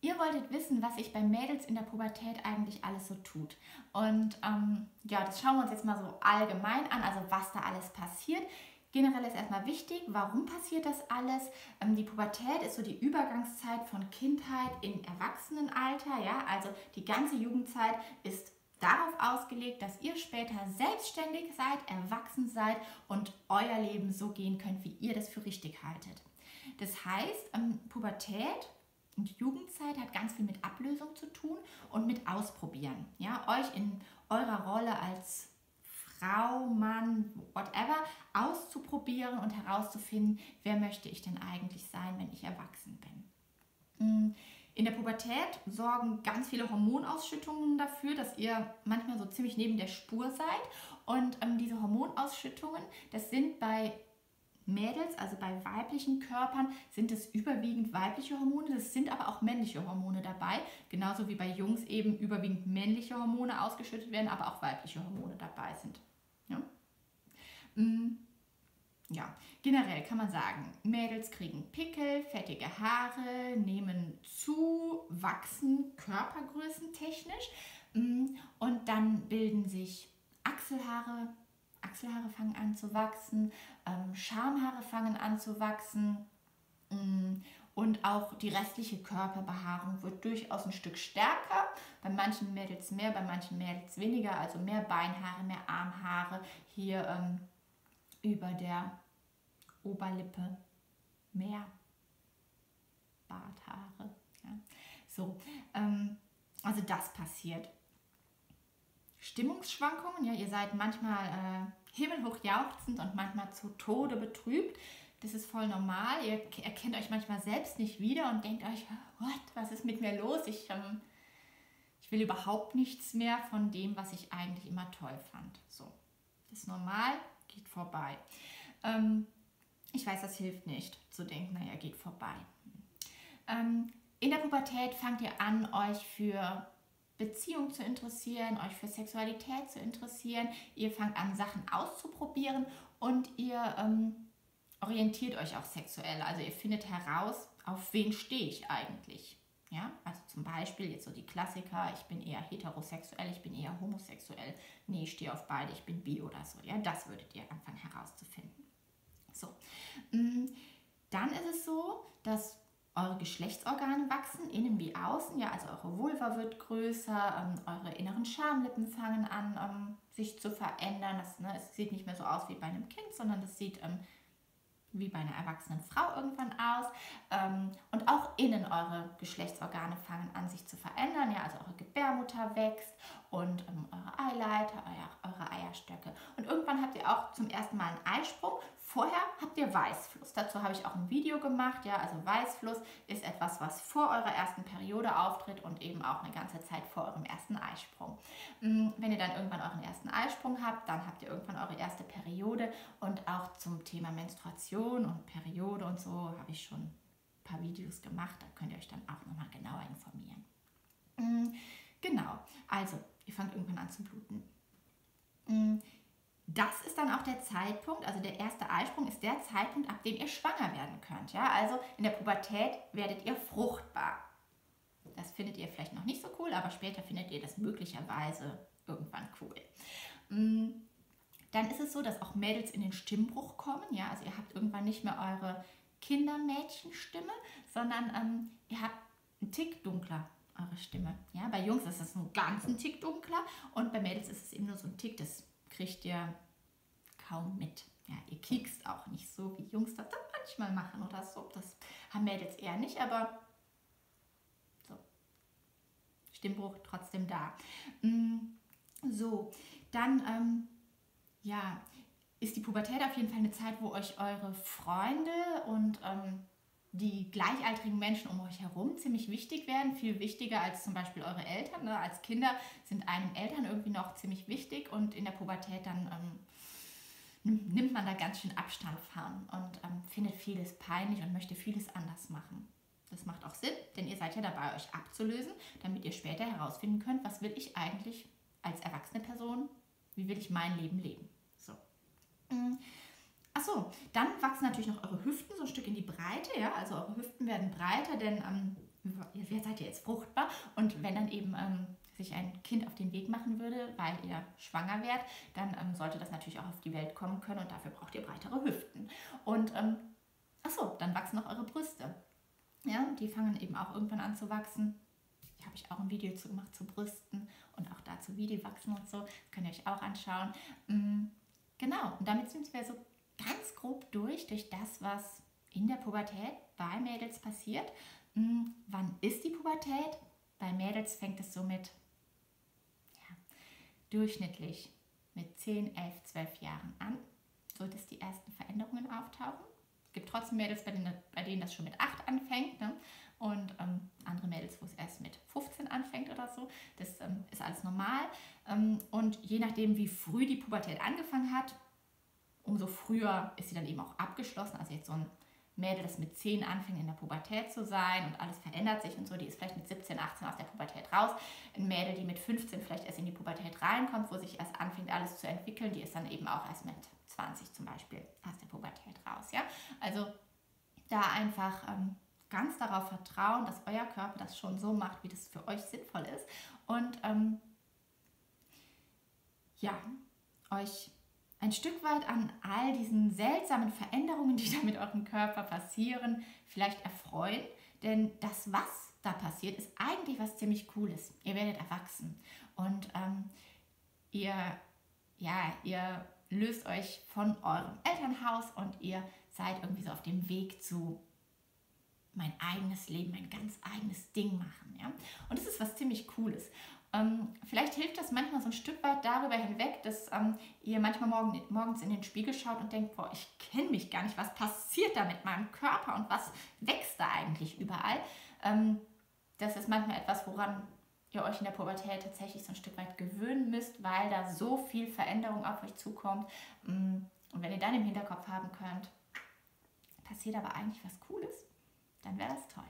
Ihr wolltet wissen, was sich bei Mädels in der Pubertät eigentlich alles so tut. Und ja, das schauen wir uns jetzt mal so allgemein an, also was da alles passiert. Generell ist erstmal wichtig, warum passiert das alles? Die Pubertät ist so die Übergangszeit von Kindheit in Erwachsenenalter. Ja? Also die ganze Jugendzeit ist darauf ausgelegt, dass ihr später selbstständig seid, erwachsen seid und euer Leben so gehen könnt, wie ihr das für richtig haltet. Das heißt, Pubertät und Jugendzeit hat ganz viel mit Ablösung zu tun und mit Ausprobieren. Ja? Euch in eurer Rolle als Frau, Mann, whatever, auszuprobieren und herauszufinden, wer möchte ich denn eigentlich sein, wenn ich erwachsen bin. In der Pubertät sorgen ganz viele Hormonausschüttungen dafür, dass ihr manchmal so ziemlich neben der Spur seid. Und diese Hormonausschüttungen, das sind bei Mädels, also bei weiblichen Körpern, sind es überwiegend weibliche Hormone, es sind aber auch männliche Hormone dabei, genauso wie bei Jungs eben überwiegend männliche Hormone ausgeschüttet werden, aber auch weibliche Hormone dabei sind. Ja? Ja, generell kann man sagen, Mädels kriegen Pickel, fettige Haare, nehmen zu, wachsen körpergrößentechnisch und dann bilden sich Achselhaare. Achselhaare fangen an zu wachsen, Schamhaare fangen an zu wachsen und auch die restliche Körperbehaarung wird durchaus ein Stück stärker. Bei manchen Mädels mehr, bei manchen Mädels weniger, also mehr Beinhaare, mehr Armhaare, hier über der Oberlippe mehr Barthaare. Ja. So, also das passiert. Stimmungsschwankungen, ja, ihr seid manchmal himmelhoch jauchzend und manchmal zu Tode betrübt. Das ist voll normal. Ihr erkennt euch manchmal selbst nicht wieder und denkt euch, what, was ist mit mir los? Ich will überhaupt nichts mehr von dem, was ich eigentlich immer toll fand. So, das ist normal, geht vorbei. Ich weiß, das hilft nicht, zu denken, naja, geht vorbei. In der Pubertät fangt ihr an, euch für Beziehung zu interessieren, euch für Sexualität zu interessieren. Ihr fangt an, Sachen auszuprobieren und ihr orientiert euch auch sexuell. Also ihr findet heraus, auf wen stehe ich eigentlich. Ja? Also zum Beispiel jetzt so die Klassiker, ich bin eher heterosexuell, ich bin eher homosexuell, nee, ich stehe auf beide, ich bin bi oder so. Ja? Das würdet ihr anfangen herauszufinden. So. Dann ist es so, dass eure Geschlechtsorgane wachsen, innen wie außen, ja, also eure Vulva wird größer, eure inneren Schamlippen fangen an, sich zu verändern. Es sieht nicht mehr so aus wie bei einem Kind, sondern das sieht wie bei einer erwachsenen Frau irgendwann aus. Und auch innen eure Geschlechtsorgane fangen an, sich zu verändern. Ja, also eure Gebärmutter wächst und eure Eileiter, eure Eierstöcke. Und irgendwann habt ihr auch zum ersten Mal einen Eisprung. Vorher habt ihr Weißfluss. Dazu habe ich auch ein Video gemacht. Ja, also Weißfluss ist etwas, was vor eurer ersten Periode auftritt und eben auch eine ganze Zeit vor eurem ersten Eisprung. Wenn ihr dann irgendwann euren ersten Eisprung habt, dann habt ihr irgendwann eure erste Periode. Und auch zum Thema Menstruation und Periode und so habe ich schon ein paar Videos gemacht. Da könnt ihr euch dann auch nochmal genauer informieren. Genau, also ihr fangt irgendwann an zu bluten. Das ist dann auch der Zeitpunkt, also der erste Eisprung ist der Zeitpunkt, ab dem ihr schwanger werden könnt. Ja? Also in der Pubertät werdet ihr fruchtbar. Das findet ihr vielleicht noch nicht so cool, aber später findet ihr das möglicherweise irgendwann cool. Dann ist es so, dass auch Mädels in den Stimmbruch kommen. Ja? Also ihr habt irgendwann nicht mehr eure Kindermädchenstimme, sondern ihr habt einen Tick dunkler eure Stimme. Ja? Bei Jungs ist es einen ganzen Tick dunkler und bei Mädels ist es eben nur so ein Tick, das kriegt ihr kaum mit. Ja, ihr kiekst auch nicht so, wie Jungs das dann manchmal machen oder so. Das haben Mädels eher nicht, aber so. Stimmbruch trotzdem da. So, dann ja, ist die Pubertät auf jeden Fall eine Zeit, wo euch eure Freunde und die gleichaltrigen Menschen um euch herum ziemlich wichtig werden, viel wichtiger als zum Beispiel eure Eltern. Ne? Als Kinder sind einem Eltern irgendwie noch ziemlich wichtig und in der Pubertät dann nimmt man da ganz schön Abstand von und findet vieles peinlich und möchte vieles anders machen. Das macht auch Sinn, denn ihr seid ja dabei, euch abzulösen, damit ihr später herausfinden könnt, was will ich eigentlich als erwachsene Person, wie will ich mein Leben leben. So. Achso, dann wachsen natürlich noch eure Hüften so ein Stück in die Breite, ja, also eure Hüften werden breiter, denn seid ihr jetzt fruchtbar? Und wenn dann eben sich ein Kind auf den Weg machen würde, weil ihr schwanger wärt, dann sollte das natürlich auch auf die Welt kommen können und dafür braucht ihr breitere Hüften. Und achso, dann wachsen auch eure Brüste. Ja, die fangen eben auch irgendwann an zu wachsen. Da habe ich auch ein Video zu gemacht zu Brüsten und auch dazu, wie die wachsen und so. Das könnt ihr euch auch anschauen. Genau, und damit sind wir so ganz grob durch das, was in der Pubertät bei Mädels passiert. Wann ist die Pubertät? Bei Mädels fängt es so mit, ja, durchschnittlich mit 10, 11, 12 Jahren an, so dass die ersten Veränderungen auftauchen. Es gibt trotzdem Mädels, bei denen das schon mit 8 anfängt, ne? Und andere Mädels, wo es erst mit 15 anfängt oder so. Das ist alles normal. Und je nachdem, wie früh die Pubertät angefangen hat, umso früher ist sie dann eben auch abgeschlossen. Also jetzt so ein Mädel, das mit 10 anfängt in der Pubertät zu sein und alles verändert sich und so, die ist vielleicht mit 17, 18 aus der Pubertät raus. Ein Mädel, die mit 15 vielleicht erst in die Pubertät reinkommt, wo sich erst anfängt, alles zu entwickeln, die ist dann eben auch erst mit 20 zum Beispiel aus der Pubertät raus. Ja? Also da einfach ganz darauf vertrauen, dass euer Körper das schon so macht, wie das für euch sinnvoll ist und ja, euch ein Stück weit an all diesen seltsamen Veränderungen, die da mit eurem Körper passieren, vielleicht erfreuen. Denn das, was da passiert, ist eigentlich was ziemlich Cooles. Ihr werdet erwachsen und ihr löst euch von eurem Elternhaus und ihr seid irgendwie so auf dem Weg zu mein eigenes Leben, mein ganz eigenes Ding machen. Ja? Und das ist was ziemlich Cooles. Vielleicht hilft das manchmal so ein Stück weit darüber hinweg, dass ihr manchmal morgens in den Spiegel schaut und denkt, boah, ich kenne mich gar nicht, was passiert da mit meinem Körper und was wächst da eigentlich überall. Das ist manchmal etwas, woran ihr euch in der Pubertät tatsächlich so ein Stück weit gewöhnen müsst, weil da so viel Veränderung auf euch zukommt. Und wenn ihr dann im Hinterkopf haben könnt, passiert aber eigentlich was Cooles, dann wäre das toll.